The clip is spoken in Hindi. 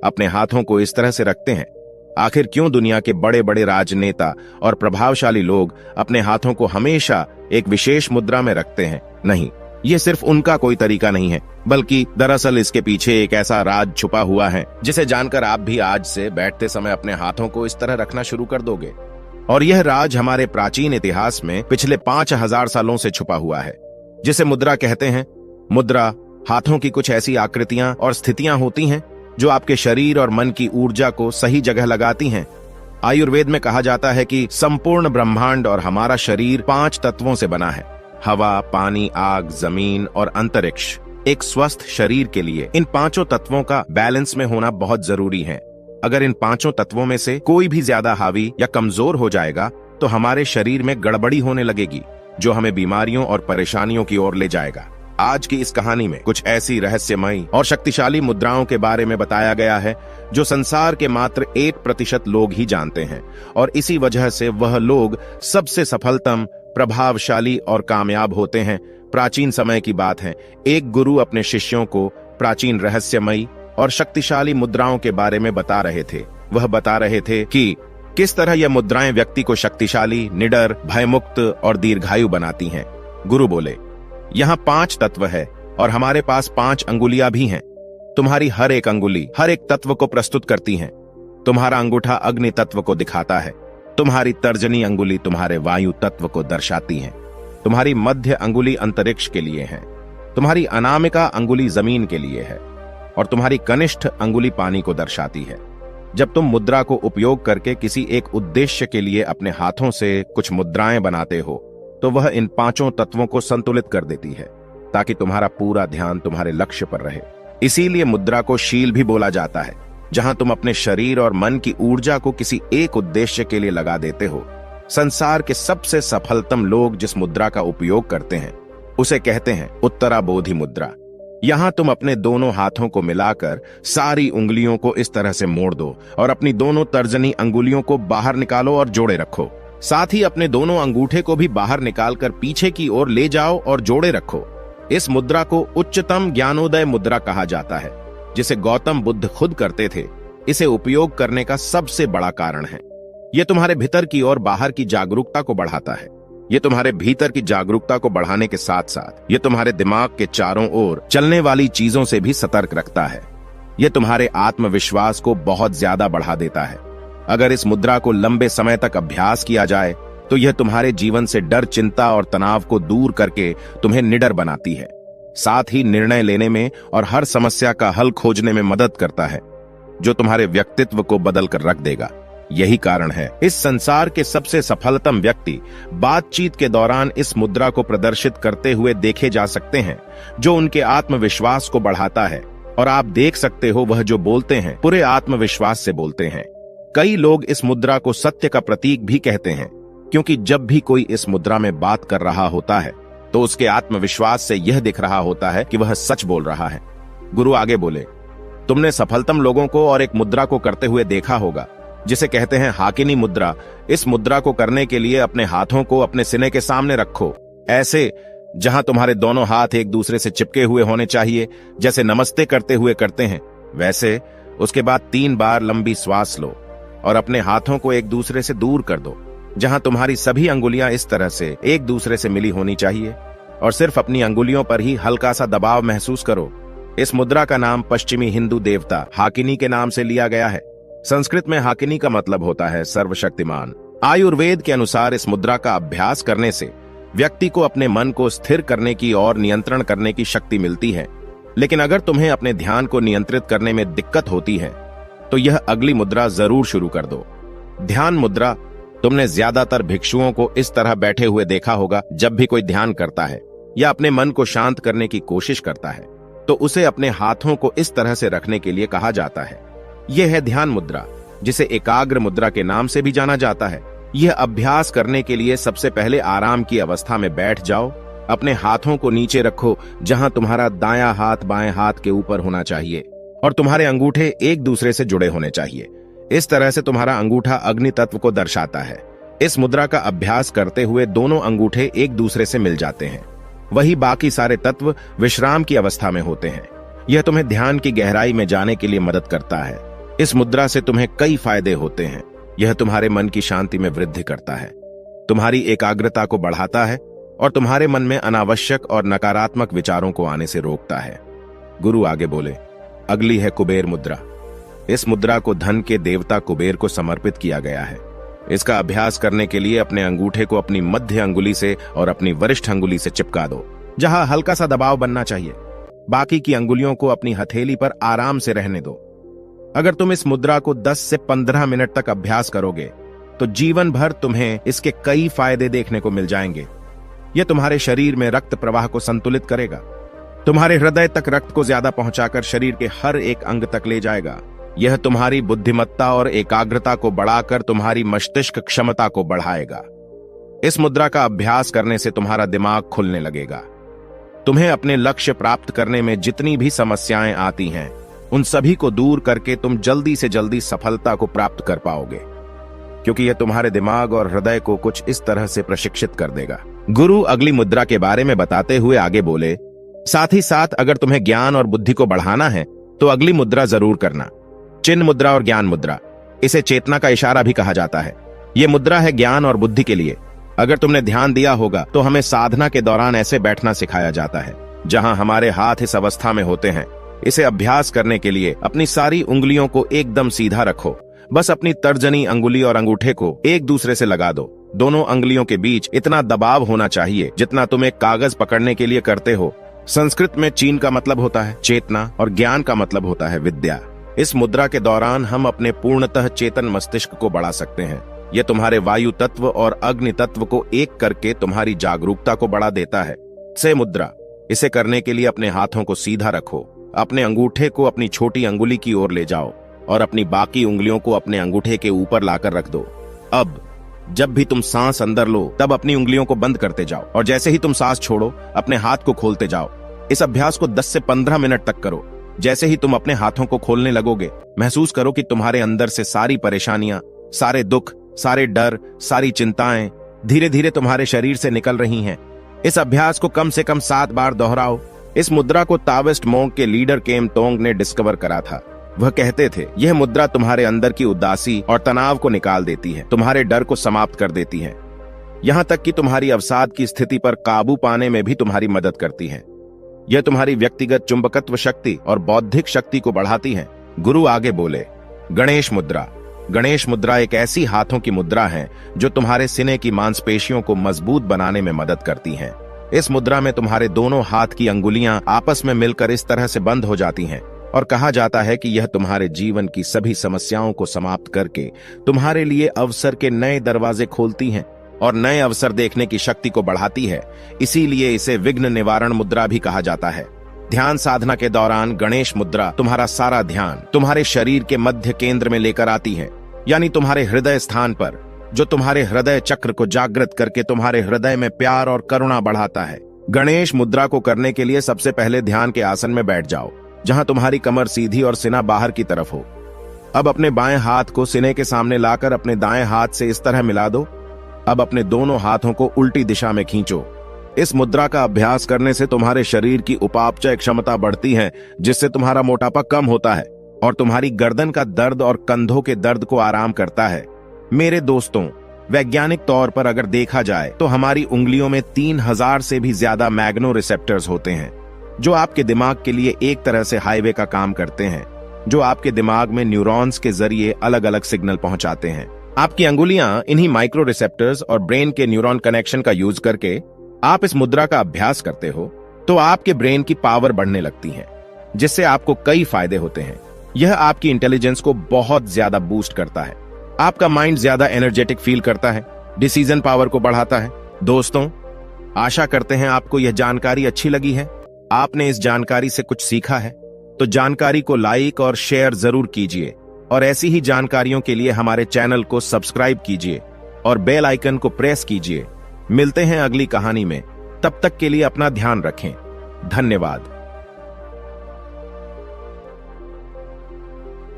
अपने हाथों को इस तरह से रखते हैं? आखिर क्यों दुनिया के बड़े बड़े राजनेता और प्रभावशाली लोग अपने हाथों को हमेशा एक विशेष मुद्रा में रखते हैं? नहीं, ये सिर्फ उनका कोई तरीका नहीं है, बल्कि दरअसल इसके पीछे एक ऐसा राज छुपा हुआ है जिसे जानकर आप भी आज से बैठते समय अपने हाथों को इस तरह रखना शुरू कर दोगे। और यह राज हमारे प्राचीन इतिहास में पिछले 5000 सालों से छुपा हुआ है, जिसे मुद्रा कहते हैं। मुद्रा हाथों की कुछ ऐसी आकृतियां और स्थितियां होती हैं जो आपके शरीर और मन की ऊर्जा को सही जगह लगाती हैं। आयुर्वेद में कहा जाता है कि संपूर्ण ब्रह्मांड और हमारा शरीर 5 तत्वों से बना है: हवा, पानी, आग, जमीन और अंतरिक्ष। एक स्वस्थ शरीर के लिए इन 5 तत्वों का बैलेंस में होना बहुत जरूरी है। अगर इन 5 तत्वों में से कोई भी ज्यादा हावी या कमजोर हो जाएगा तो हमारे शरीर में गड़बड़ी होने लगेगी, जो हमें बीमारियों और परेशानियों की ओर ले जाएगा। आज की इस कहानी में कुछ ऐसी रहस्यमयी और शक्तिशाली मुद्राओं के बारे में बताया गया है जो संसार के मात्र 1% लोग ही जानते हैं, और इसी वजह से वह लोग सबसे सफलतम, प्रभावशाली और कामयाब होते हैं। प्राचीन समय की बात है, एक गुरु अपने शिष्यों को प्राचीन रहस्यमयी और शक्तिशाली मुद्राओं के बारे में बता रहे थे। वह बता रहे थे कि किस तरह यह मुद्राएं व्यक्ति को शक्तिशाली, निडर, भयमुक्त और दीर्घायु बनाती हैं। गुरु बोले, यहाँ 5 तत्व है और हमारे पास 5 अंगुलियां भी हैं। तुम्हारी हर एक अंगुली हर एक तत्व को प्रस्तुत करती है। तुम्हारा अंगूठा अग्नि तत्व को दिखाता है, तुम्हारी तर्जनी अंगुली तुम्हारे वायु तत्व को दर्शाती है, तुम्हारी मध्य अंगुली अंतरिक्ष के लिए है, तुम्हारी अनामिका अंगुली जमीन के लिए है और तुम्हारी कनिष्ठ अंगुली पानी को दर्शाती है। जब तुम मुद्रा को उपयोग करके किसी एक उद्देश्य के लिए अपने हाथों से कुछ मुद्राएं बनाते हो तो वह इन 5 तत्वों को संतुलित कर देती है, ताकि तुम्हारा पूरा ध्यान तुम्हारे लक्ष्य पर रहे। इसीलिए मुद्रा को शील भी बोला जाता है, जहां तुम अपने शरीर और मन की ऊर्जा को किसी एक उद्देश्य के लिए लगा देते हो। संसार के सबसे सफलतम लोग जिस मुद्रा का उपयोग करते हैं उसे कहते हैं उत्तराबोधि मुद्रा। यहां तुम अपने दोनों हाथों को मिलाकर सारी उंगलियों को इस तरह से मोड़ दो और अपनी दोनों तर्जनी अंगुलियों को बाहर निकालो और जोड़े रखो। साथ ही अपने दोनों अंगूठे को भी बाहर निकालकर पीछे की ओर ले जाओ और जोड़े रखो। इस मुद्रा को उच्चतम ज्ञानोदय मुद्रा कहा जाता है, जिसे गौतम बुद्ध खुद करते थे। इसे उपयोग करने का सबसे बड़ा कारण है, यह तुम्हारे भीतर की और बाहर की जागरूकता को बढ़ाता है। यह तुम्हारे भीतर की जागरूकता को बढ़ाने के साथ साथ यह तुम्हारे दिमाग के चारों ओर चलने वाली चीजों से भी सतर्क रखता है। यह तुम्हारे आत्मविश्वास को बहुत ज्यादा बढ़ा देता है। अगर इस मुद्रा को लंबे समय तक अभ्यास किया जाए तो यह तुम्हारे जीवन से डर, चिंता और तनाव को दूर करके तुम्हें निडर बनाती है। साथ ही निर्णय लेने में और हर समस्या का हल खोजने में मदद करता है, जो तुम्हारे व्यक्तित्व को बदल कर रख देगा। यही कारण है इस संसार के सबसे सफलतम व्यक्ति बातचीत के दौरान इस मुद्रा को प्रदर्शित करते हुए देखे जा सकते हैं, जो उनके आत्मविश्वास को बढ़ाता है। और आप देख सकते हो वह जो बोलते हैं पूरे आत्मविश्वास से बोलते हैं। कई लोग इस मुद्रा को सत्य का प्रतीक भी कहते हैं, क्योंकि जब भी कोई इस मुद्रा में बात कर रहा होता है तो उसके आत्मविश्वास से यह दिख रहा होता है कि वह सच बोल रहा है। गुरु आगे बोले, तुमने सफलतम लोगों को और एक मुद्रा को करते हुए देखा होगा जिसे कहते हैं हाकिनी मुद्रा। इस मुद्रा को करने के लिए अपने हाथों को अपने सीने के सामने रखो, ऐसे जहां तुम्हारे दोनों हाथ एक दूसरे से चिपके हुए होने चाहिए, जैसे नमस्ते करते हुए करते हैं वैसे। उसके बाद 3 बार लंबी श्वास लो और अपने हाथों को एक दूसरे से दूर कर दो, जहां तुम्हारी सभी अंगुलियां इस तरह से एक दूसरे से मिली होनी चाहिए, और सिर्फ अपनी अंगुलियों पर ही हल्का सा दबाव महसूस करो। इस मुद्रा का नाम पश्चिमी हिंदू देवता हाकिनी के नाम से लिया गया है। संस्कृत में हाकिनी का मतलब होता है सर्वशक्तिमान। आयुर्वेद के अनुसार इस मुद्रा का अभ्यास करने से व्यक्ति को अपने मन को स्थिर करने की और नियंत्रण करने की शक्ति मिलती है। लेकिन अगर तुम्हें अपने ध्यान को नियंत्रित करने में दिक्कत होती है तो यह अगली मुद्रा जरूर शुरू कर दो, ध्यान मुद्रा। तुमने ज्यादातर भिक्षुओं को इस तरह बैठे हुए देखा होगा। जब भी कोई ध्यान करता है या अपने मन को शांत करने की कोशिश करता है तो उसे अपने हाथों को इस तरह से रखने के लिए कहा जाता है। यह है ध्यान मुद्रा, जिसे एकाग्र मुद्रा के नाम से भी जाना जाता है। यह अभ्यास करने के लिए सबसे पहले आराम की अवस्था में बैठ जाओ। अपने हाथों को नीचे रखो, जहां तुम्हारा दायां हाथ बाएं हाथ के ऊपर होना चाहिए और तुम्हारे अंगूठे एक दूसरे से जुड़े होने चाहिए। इस तरह से तुम्हारा अंगूठा अग्नि तत्व को दर्शाता है। इस मुद्रा का अभ्यास करते हुए दोनों अंगूठे एक दूसरे से मिल जाते हैं। वही बाकी सारे तत्व विश्राम की अवस्था में होते हैं। यह तुम्हें ध्यान की गहराई में जाने के लिए मदद करता है। इस मुद्रा से तुम्हें कई फायदे होते हैं। यह तुम्हारे मन की शांति में वृद्धि करता है, तुम्हारी एकाग्रता को बढ़ाता है और तुम्हारे मन में अनावश्यक और नकारात्मक विचारों को आने से रोकता है। गुरु आगे बोले, अगली है कुबेर मुद्रा। इस मुद्रा को धन के देवता कुबेर को समर्पित किया गया है। इसका अभ्यास करने के लिए अपने अंगूठे को अपनी मध्य अंगुली से और अपनी वरिष्ठ अंगुली से चिपका दो, जहां हल्का सा दबाव बनना चाहिए। बाकी की अंगुलियों को अपनी हथेली पर आराम से रहने दो। अगर तुम इस मुद्रा को 10 से 15 मिनट तक अभ्यास करोगे तो जीवन भर तुम्हें इसके कई फायदे देखने को मिल जाएंगे। यह तुम्हारे शरीर में रक्त प्रवाह को संतुलित करेगा, तुम्हारे हृदय तक रक्त को ज्यादा पहुंचाकर शरीर के हर एक अंग तक ले जाएगा। यह तुम्हारी बुद्धिमत्ता और एकाग्रता को बढ़ाकर तुम्हारी मस्तिष्क क्षमता को बढ़ाएगा। इस मुद्रा का अभ्यास करने से तुम्हारा दिमाग खुलने लगेगा। तुम्हें अपने लक्ष्य प्राप्त करने में जितनी भी समस्याएं आती हैं, उन सभी को दूर करके तुम जल्दी से जल्दी सफलता को प्राप्त कर पाओगे, क्योंकि यह तुम्हारे दिमाग और हृदय को कुछ इस तरह से प्रशिक्षित कर देगा। गुरु अगली मुद्रा के बारे में बताते हुए आगे बोले, साथ ही साथ अगर तुम्हें ज्ञान और बुद्धि को बढ़ाना है तो अगली मुद्रा जरूर करना, चिन्ह मुद्रा और ज्ञान मुद्रा। इसे चेतना का इशारा भी कहा जाता है। यह मुद्रा है ज्ञान और बुद्धि के लिए। अगर तुमने ध्यान दिया होगा तो हमें साधना के दौरान ऐसे बैठना सिखाया जाता है जहां हमारे हाथ इस अवस्था में होते हैं। इसे अभ्यास करने के लिए अपनी सारी उंगलियों को एकदम सीधा रखो। बस अपनी तर्जनी अंगुली और अंगूठे को एक दूसरे से लगा दो। दोनों अंगुलियों के बीच इतना दबाव होना चाहिए जितना तुम एक कागज पकड़ने के लिए करते हो। संस्कृत में चीन का मतलब होता है चेतना और ज्ञान का मतलब होता है विद्या। इस मुद्रा के दौरान हम अपने पूर्णतः चेतन मस्तिष्क को बढ़ा सकते हैं। यह तुम्हारे वायु तत्व और अग्नि तत्व को एक करके तुम्हारी जागरूकता को बढ़ा देता है। से मुद्रा, इसे करने के लिए अपने हाथों को सीधा रखो। अपने अंगूठे को अपनी छोटी अंगुली की ओर ले जाओ और अपनी बाकी उंगलियों को अपने अंगूठे के ऊपर लाकर रख दो। अब जब भी तुम सांस अंदर लो तब अपनी उंगलियों को बंद करते जाओ और जैसे ही तुम सांस छोड़ो अपने हाथ को खोलते जाओ। इस अभ्यास को 10 से 15 मिनट तक करो। जैसे ही तुम अपने हाथों को खोलने लगोगे, महसूस करो कि तुम्हारे अंदर से सारी परेशानियां, सारे दुख, सारे डर, सारी चिंताएं धीरे धीरे तुम्हारे शरीर से निकल रही हैं। इस अभ्यास को कम से कम 7 बार दोहराओ। इस मुद्रा को ताओइस्ट मोंग के लीडर केम तोंग ने डिस्कवर करा था। वह कहते थे, यह मुद्रा तुम्हारे अंदर की उदासी और तनाव को निकाल देती है, तुम्हारे डर को समाप्त कर देती है, यहां तक कि तुम्हारी अवसाद की स्थिति पर काबू पाने में भी तुम्हारी मदद करती है। यह तुम्हारी व्यक्तिगत चुंबकत्व शक्ति और बौद्धिक शक्ति को बढ़ाती है। गुरु आगे बोले, गणेश मुद्रा। गणेश मुद्रा एक ऐसी हाथों की मुद्रा है जो तुम्हारे सीने की मांसपेशियों को मजबूत बनाने में मदद करती है। इस मुद्रा में तुम्हारे दोनों हाथ की अंगुलियां आपस में मिलकर इस तरह से बंद हो जाती हैं और कहा जाता है कि यह तुम्हारे जीवन की सभी समस्याओं को समाप्त करके तुम्हारे लिए अवसर के नए दरवाजे खोलती हैं और नए अवसर देखने की शक्ति को बढ़ाती है। इसीलिए इसे विघ्न निवारण मुद्रा भी कहा जाता है। ध्यान साधना के दौरान गणेश मुद्रा तुम्हारा सारा ध्यान तुम्हारे शरीर के मध्य केंद्र में लेकर आती है, यानी तुम्हारे हृदय स्थान पर, जो तुम्हारे हृदय चक्र को जागृत करके तुम्हारे हृदय में प्यार और करुणा बढ़ाता है। गणेश मुद्रा को करने के लिए सबसे पहले ध्यान के आसन में बैठ जाओ, जहां तुम्हारी कमर सीधी और सीना बाहर की तरफ हो। अब अपने बाएं हाथ को सीने के सामने लाकर अपने दाएं हाथ से इस तरह मिला दो। अब अपने दोनों हाथों को उल्टी दिशा में खींचो। इस मुद्रा का अभ्यास करने से तुम्हारे शरीर की उपापचय क्षमता बढ़ती है, जिससे तुम्हारा मोटापा कम होता है और तुम्हारी गर्दन का दर्द और कंधों के दर्द को आराम करता है। मेरे दोस्तों, वैज्ञानिक तौर पर अगर देखा जाए तो हमारी उंगलियों में 3000 से भी ज्यादा मैग्नो रिसेप्टर्स होते हैं, जो आपके दिमाग के लिए एक तरह से हाईवे का काम करते हैं, जो आपके दिमाग में न्यूरॉन्स के जरिए अलग अलग सिग्नल पहुंचाते हैं। आपकी अंगुलियां इन्हीं माइक्रो रिसेप्टर्स और ब्रेन के न्यूरॉन कनेक्शन का यूज करके आप इस मुद्रा का अभ्यास करते हो तो आपके ब्रेन की पावर बढ़ने लगती है, जिससे आपको कई फायदे होते हैं। यह आपकी इंटेलिजेंस को बहुत ज्यादा बूस्ट करता है, आपका माइंड ज्यादा एनर्जेटिक फील करता है, डिसीजन पावर को बढ़ाता है। दोस्तों, आशा करते हैं आपको यह जानकारी अच्छी लगी है, आपने इस जानकारी से कुछ सीखा है। तो जानकारी को लाइक और शेयर जरूर कीजिए और ऐसी ही जानकारियों के लिए हमारे चैनल को सब्सक्राइब कीजिए और बेल आइकन को प्रेस कीजिए। मिलते हैं अगली कहानी में, तब तक के लिए अपना ध्यान रखें। धन्यवाद।